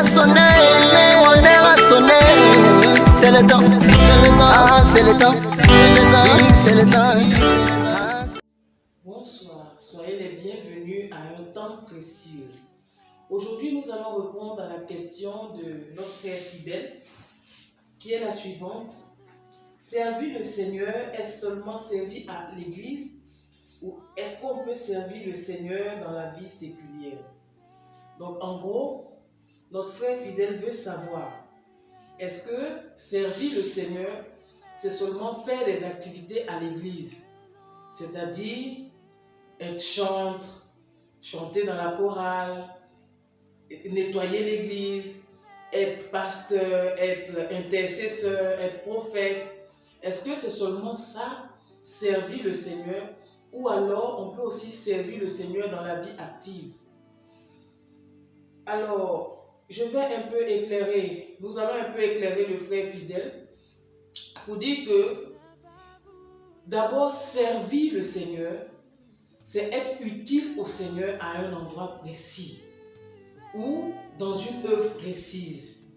C'est le temps, c'est le temps, c'est le temps. Bonsoir, soyez les bienvenus à un temps précieux. Aujourd'hui, nous allons répondre à la question de notre frère fidèle, qui est la suivante. Servir le Seigneur, est-ce seulement servir à l'église ou est-ce qu'on peut servir le Seigneur dans la vie séculière? Donc, en gros, notre frère fidèle veut savoir, est-ce que servir le Seigneur, c'est seulement faire des activités à l'église, c'est-à-dire être chantre, chanter dans la chorale, nettoyer l'église, être pasteur, être intercesseur, être prophète. Est-ce que c'est seulement ça, servir le Seigneur, ou alors on peut aussi servir le Seigneur dans la vie active? Alors, je vais un peu éclairer, nous allons un peu éclairer le frère fidèle pour dire que d'abord, servir le Seigneur, c'est être utile au Seigneur à un endroit précis ou dans une œuvre précise.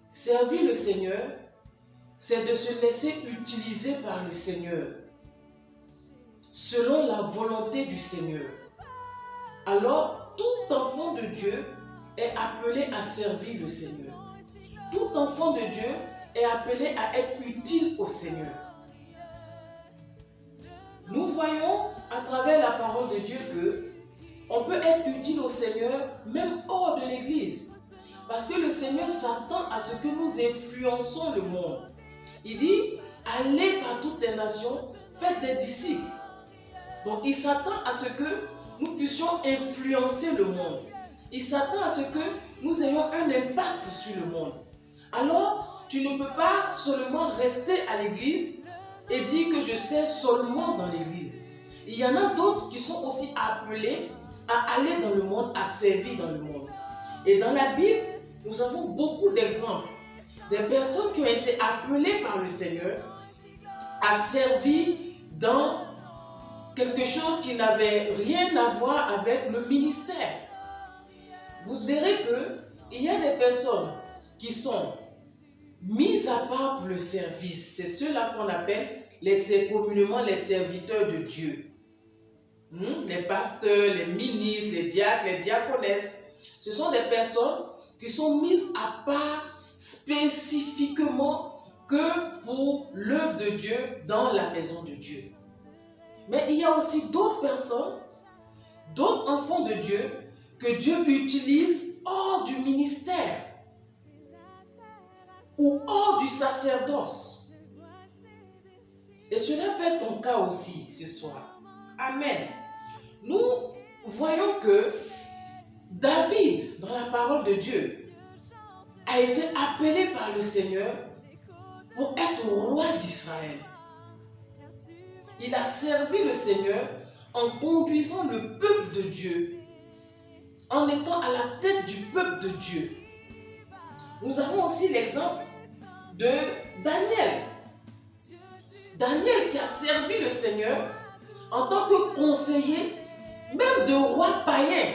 Servir le Seigneur, c'est de se laisser utiliser par le Seigneur selon la volonté du Seigneur. Alors, tout enfant de Dieu est appelé à servir le Seigneur. Tout enfant de Dieu est appelé à être utile au Seigneur. Nous voyons à travers la parole de Dieu que on peut être utile au Seigneur même hors de l'église. Parce que le Seigneur s'attend à ce que nous influençons le monde. Il dit, allez par toutes les nations, faites des disciples. Donc il s'attend à ce que nous puissions influencer le monde. Il s'attend à ce que nous ayons un impact sur le monde. Alors, tu ne peux pas seulement rester à l'église et dire que je sers seulement dans l'église. Il y en a d'autres qui sont aussi appelés à aller dans le monde, à servir dans le monde. Et dans la Bible, nous avons beaucoup d'exemples des personnes qui ont été appelées par le Seigneur à servir dans quelque chose qui n'avait rien à voir avec le ministère. Vous verrez qu'il y a des personnes qui sont mises à part pour le service. C'est ceux-là qu'on appelle communément les serviteurs de Dieu. Les pasteurs, les ministres, les diacres, les diaconesses. Ce sont des personnes qui sont mises à part spécifiquement que pour l'œuvre de Dieu dans la maison de Dieu. Mais il y a aussi d'autres personnes, d'autres enfants de Dieu que Dieu utilise hors du ministère ou hors du sacerdoce. Et cela peut être ton cas aussi ce soir. Amen. Nous voyons que David, dans la parole de Dieu, a été appelé par le Seigneur pour être roi d'Israël. Il a servi le Seigneur en conduisant le peuple de Dieu, en étant à la tête du peuple de Dieu. Nous avons aussi l'exemple de Daniel. Daniel qui a servi le Seigneur en tant que conseiller, même de roi païen.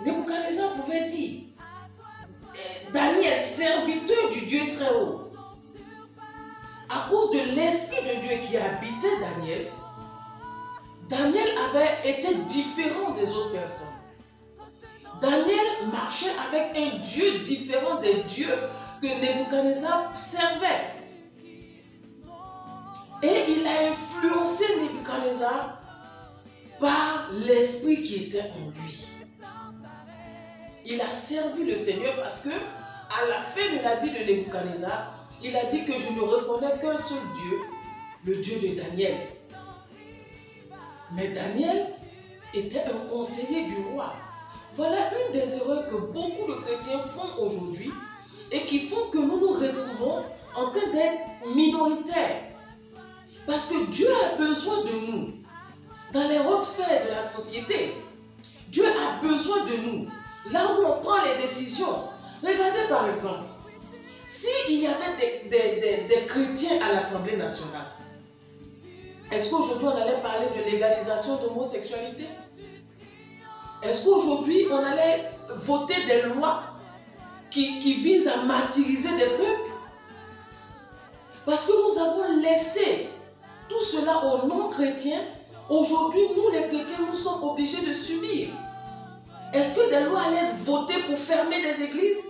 Nebuchadnezzar pouvait dire, Daniel, serviteur du Dieu très haut. À cause de l'Esprit de Dieu qui habitait Daniel, Daniel avait été différent des autres personnes. Daniel marchait avec un Dieu différent des dieux que Nebuchadnezzar servait. Et il a influencé Nebuchadnezzar par l'Esprit qui était en lui. Il a servi le Seigneur parce que, à la fin de la vie de Nebuchadnezzar, il a dit que je ne reconnais qu'un seul Dieu, le Dieu de Daniel. Mais Daniel était un conseiller du roi. Voilà une des erreurs que beaucoup de chrétiens font aujourd'hui et qui font que nous nous retrouvons en train d'être minoritaires. Parce que Dieu a besoin de nous dans les hautes sphères de la société. Dieu a besoin de nous là où on prend les décisions. Regardez par exemple, s'il y avait des chrétiens à l'Assemblée nationale, est-ce qu'aujourd'hui on allait parler de légalisation d'homosexualité? Est-ce qu'aujourd'hui on allait voter des lois qui visent à martyriser des peuples. Parce que nous avons laissé tout cela aux non-chrétiens. Aujourd'hui, nous les chrétiens, nous sommes obligés de subir. Est-ce que des lois allaient être votées pour fermer des églises?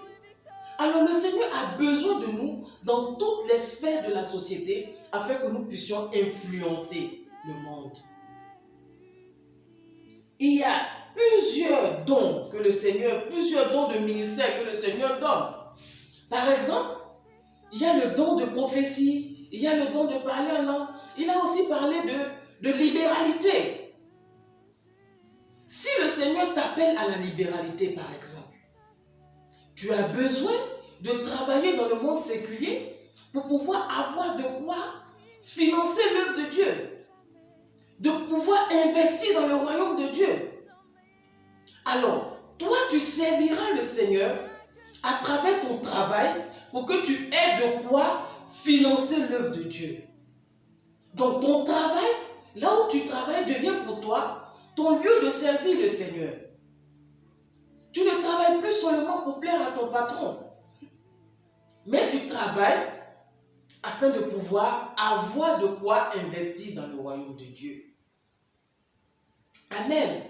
Alors le Seigneur a besoin de nous dans toutes les sphères de la société afin que nous puissions influencer le monde. Il y a plusieurs dons que le Seigneur, plusieurs dons de ministère que le Seigneur donne. Par exemple, il y a le don de prophétie, il y a le don de parler en langue. Il a aussi parlé de libéralité. Si le Seigneur t'appelle à la libéralité, par exemple, tu as besoin de travailler dans le monde séculier pour pouvoir avoir de quoi financer l'œuvre de Dieu, de pouvoir investir dans le royaume de Dieu. Alors, toi, tu serviras le Seigneur à travers ton travail pour que tu aies de quoi financer l'œuvre de Dieu. Donc, ton travail, là où tu travailles, devient pour toi ton lieu de servir le Seigneur. Tu ne travailles plus seulement pour plaire à ton patron, mais tu travailles afin de pouvoir avoir de quoi investir dans le royaume de Dieu. Amen.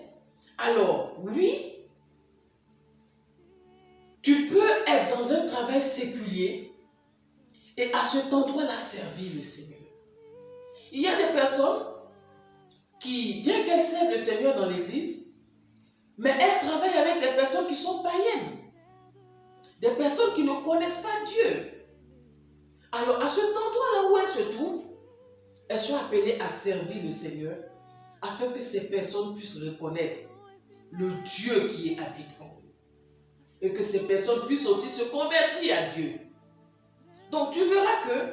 Alors, oui, tu peux être dans un travail séculier et à cet endroit-là servir le Seigneur. Il y a des personnes qui, bien qu'elles servent le Seigneur dans l'église, mais elles travaillent avec des personnes qui sont païennes, des personnes qui ne connaissent pas Dieu. Alors, à cet endroit-là où elles se trouvent, elles sont appelées à servir le Seigneur afin que ces personnes puissent reconnaître le Dieu qui habite en eux. Et que ces personnes puissent aussi se convertir à Dieu. Donc, tu verras que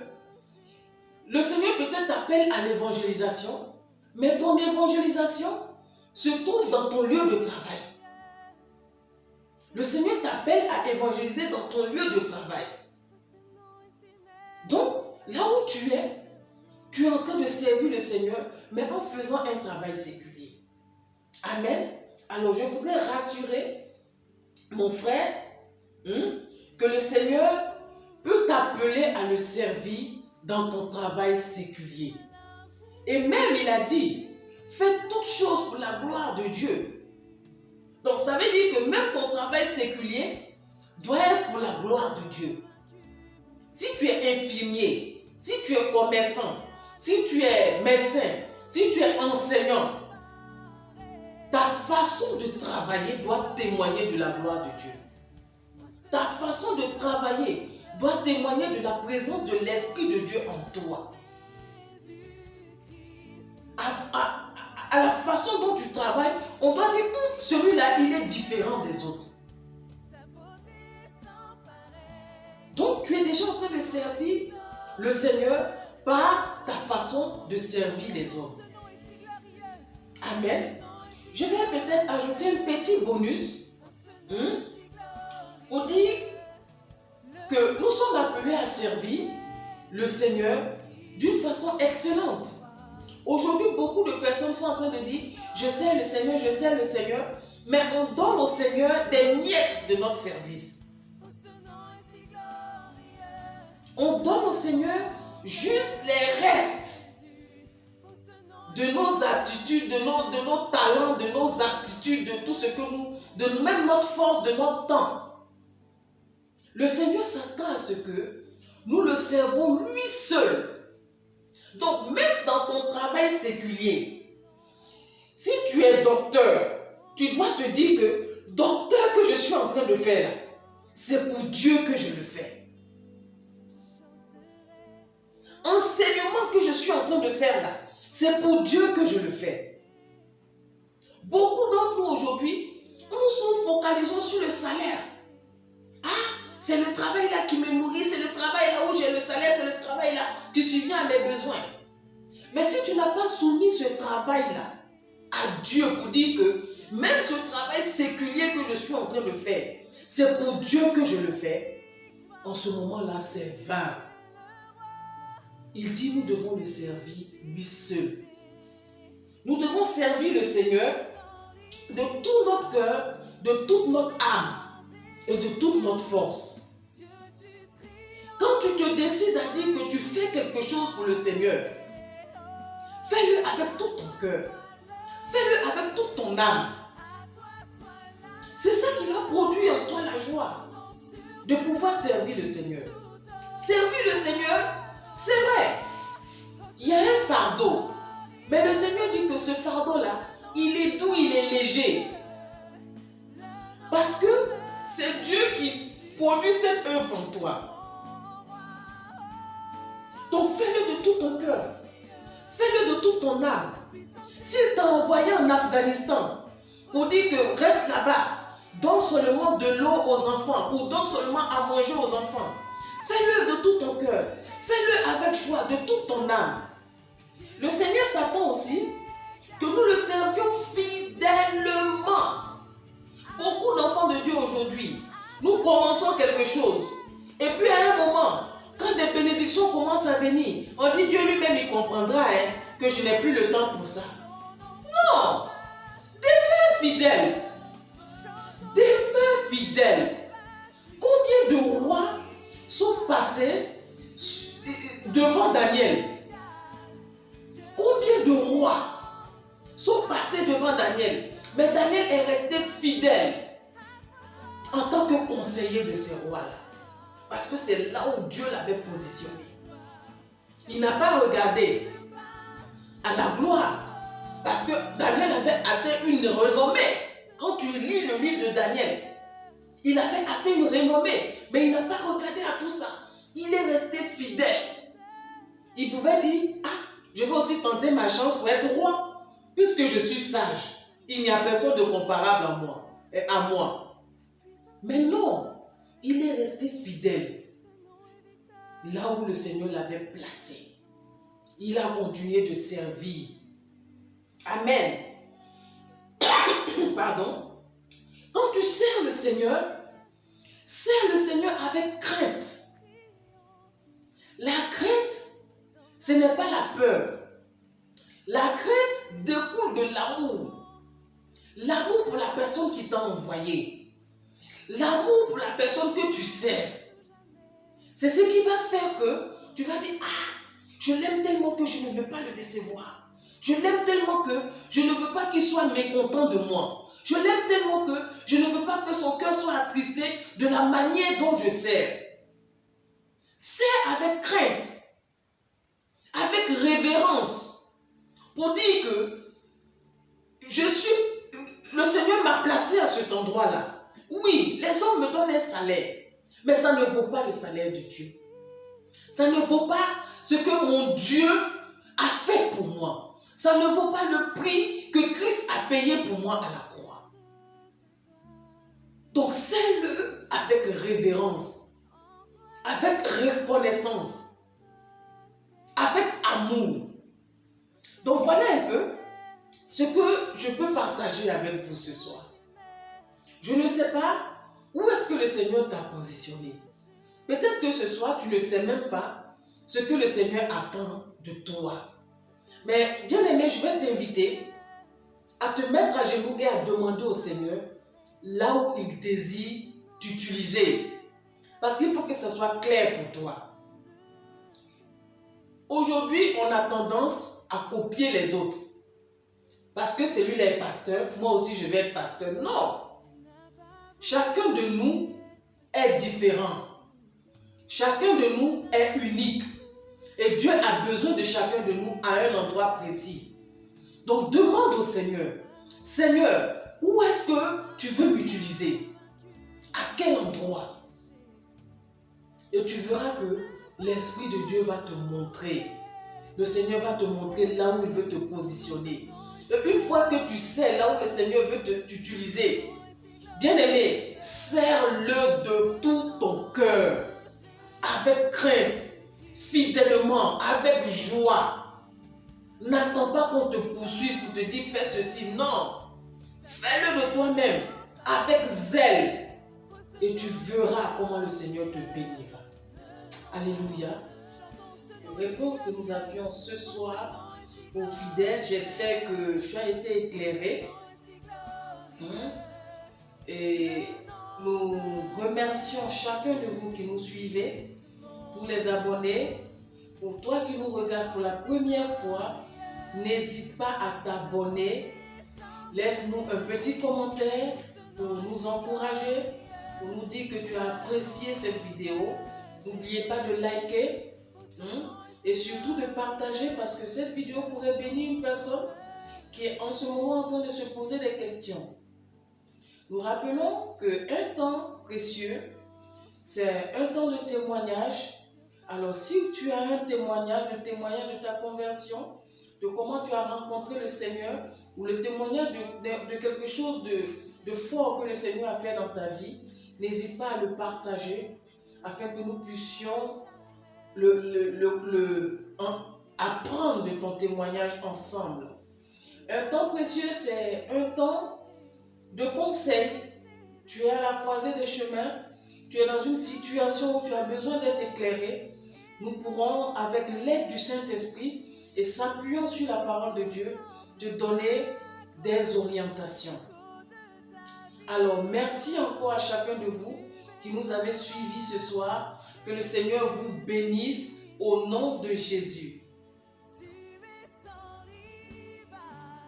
le Seigneur peut-être t'appelle à l'évangélisation, mais ton évangélisation se trouve dans ton lieu de travail. Le Seigneur t'appelle à évangéliser dans ton lieu de travail. Donc, là où tu es en train de servir le Seigneur, mais en faisant un travail séculier. Amen. Alors, je voudrais rassurer mon frère que le Seigneur peut t'appeler à le servir dans ton travail séculier. Et même, il a dit, fais toutes choses pour la gloire de Dieu. Donc, ça veut dire que même ton travail séculier doit être pour la gloire de Dieu. Si tu es infirmier, si tu es commerçant, si tu es médecin, si tu es enseignant, ta façon de travailler doit témoigner de la gloire de Dieu. Ta façon de travailler doit témoigner de la présence de l'Esprit de Dieu en toi. À la façon dont tu travailles, on doit dire celui-là, il est différent des autres. Donc, tu es déjà en train de servir le Seigneur par ta façon de servir les hommes. Amen. Je vais peut-être ajouter un petit bonus pour dire que nous sommes appelés à servir le Seigneur d'une façon excellente. Aujourd'hui, beaucoup de personnes sont en train de dire « Je sers le Seigneur », mais on donne au Seigneur des miettes de notre service. On donne au Seigneur juste les restes de nos attitudes, de nos talents, de nos aptitudes, de tout ce que nous, de même notre force, de notre temps. Le Seigneur s'attend à ce que nous le servons lui seul. Donc, même dans ton travail séculier, si tu es docteur, tu dois te dire que docteur que je suis en train de faire, c'est pour Dieu que je le fais. Enseignement que je suis en train de faire là, c'est pour Dieu que je le fais. Beaucoup d'entre nous aujourd'hui, nous nous focalisons sur le salaire. Ah, c'est le travail là qui me nourrit, c'est le travail là où j'ai le salaire, c'est le travail là qui subvient à mes besoins. Mais si tu n'as pas soumis ce travail là à Dieu pour dire que même ce travail séculier que je suis en train de faire, c'est pour Dieu que je le fais, en ce moment-là, c'est vain. Il dit, nous devons le servir lui seul. Nous devons servir le Seigneur de tout notre cœur, de toute notre âme et de toute notre force. Quand tu te décides à dire que tu fais quelque chose pour le Seigneur, fais-le avec tout ton cœur. Fais-le avec toute ton âme. C'est ça qui va produire en toi la joie de pouvoir servir le Seigneur. Servir le Seigneur, c'est vrai. Il y a un fardeau. Mais le Seigneur dit que ce fardeau-là, il est doux, il est léger. Parce que c'est Dieu qui produit cette œuvre en toi. Donc fais-le de tout ton cœur. Fais-le de toute ton âme. S'il t'a envoyé en Afghanistan pour dire que reste là-bas, donne seulement de l'eau aux enfants ou donne seulement à manger aux enfants, fais-le de tout ton cœur. Fais-le avec joie, de toute ton âme. Le Seigneur s'attend aussi que nous le servions fidèlement. Beaucoup d'enfants de Dieu aujourd'hui, nous commençons quelque chose. Et puis à un moment, quand des bénédictions commencent à venir, on dit Dieu lui-même, il comprendra que je n'ai plus le temps pour ça. Non! Demeure fidèle. Demeure fidèle. Combien de rois sont passés devant Daniel? Combien de rois sont passés devant Daniel? Mais Daniel est resté fidèle en tant que conseiller de ces rois-là. Parce que c'est là où Dieu l'avait positionné. Il n'a pas regardé à la gloire. Parce que Daniel avait atteint une renommée. Quand tu lis le livre de Daniel, il avait atteint une renommée. Mais il n'a pas regardé à tout ça. Il est resté fidèle. Il pouvait dire, ah, je vais aussi tenter ma chance pour être roi. Puisque je suis sage, il n'y a personne de comparable à moi. Mais non, il est resté fidèle. Là où le Seigneur l'avait placé. Il a continué de servir. Amen. Pardon. Quand tu sers le Seigneur avec crainte. La crainte, ce n'est pas la peur. La crainte découle de l'amour. L'amour pour la personne qui t'a envoyé. L'amour pour la personne que tu sers. C'est ce qui va faire que tu vas dire, ah, je l'aime tellement que je ne veux pas le décevoir. Je l'aime tellement que je ne veux pas qu'il soit mécontent de moi. Je l'aime tellement que je ne veux pas que son cœur soit attristé de la manière dont je sers. Sers avec crainte, avec révérence, pour dire que le Seigneur m'a placé à cet endroit-là. Oui, les hommes me donnent un salaire, mais ça ne vaut pas le salaire de Dieu. Ça ne vaut pas ce que mon Dieu a fait pour moi. Ça ne vaut pas le prix que Christ a payé pour moi à la croix. Donc, sers-le avec révérence, avec reconnaissance, avec amour. Donc, voilà un peu ce que je peux partager avec vous ce soir. Je ne sais pas où est-ce que le Seigneur t'a positionné. Peut-être que ce soir, tu ne sais même pas ce que le Seigneur attend de toi. Mais bien aimé, je vais t'inviter à te mettre à genoux et à demander au Seigneur là où il désire t'utiliser. Parce qu'il faut que ça soit clair pour toi. Aujourd'hui, on a tendance à copier les autres. Parce que celui-là est pasteur, moi aussi je vais être pasteur. Non! Chacun de nous est différent. Chacun de nous est unique. Et Dieu a besoin de chacun de nous à un endroit précis. Donc demande au Seigneur, Seigneur, où est-ce que tu veux m'utiliser? À quel endroit? Et tu verras que l'Esprit de Dieu va te montrer. Le Seigneur va te montrer là où il veut te positionner. Et une fois que tu sais là où le Seigneur veut t'utiliser, bien aimé, sers-le de tout ton cœur, avec crainte, fidèlement, avec joie. N'attends pas qu'on te poursuive pour te dire fais ceci. Non. Fais-le de toi-même, avec zèle. Et tu verras comment le Seigneur te bénira. Alléluia. Réponse que nous avions ce soir aux fidèles. J'espère que tu as été éclairé. Et nous remercions chacun de vous qui nous suivez, tous les abonnés. Pour toi qui nous regardes pour la première fois, n'hésite pas à t'abonner. Laisse-nous un petit commentaire pour nous encourager, pour nous dire que tu as apprécié cette vidéo. N'oubliez pas de liker et surtout de partager parce que cette vidéo pourrait bénir une personne qui est en ce moment en train de se poser des questions. Nous rappelons qu'un temps précieux, c'est un temps de témoignage. Alors si tu as un témoignage, le témoignage de ta conversion, de comment tu as rencontré le Seigneur, ou le témoignage de quelque chose de fort que le Seigneur a fait dans ta vie, n'hésite pas à le partager afin que nous puissions apprendre de ton témoignage ensemble. Un temps précieux, c'est un temps de conseil. Tu es à la croisée des chemins, tu es dans une situation où tu as besoin d'être éclairé. Nous pourrons, avec l'aide du Saint-Esprit et s'appuyant sur la parole de Dieu, te donner des orientations. Alors, merci encore à chacun de vous qui nous avez suivis ce soir. Que le Seigneur vous bénisse au nom de Jésus.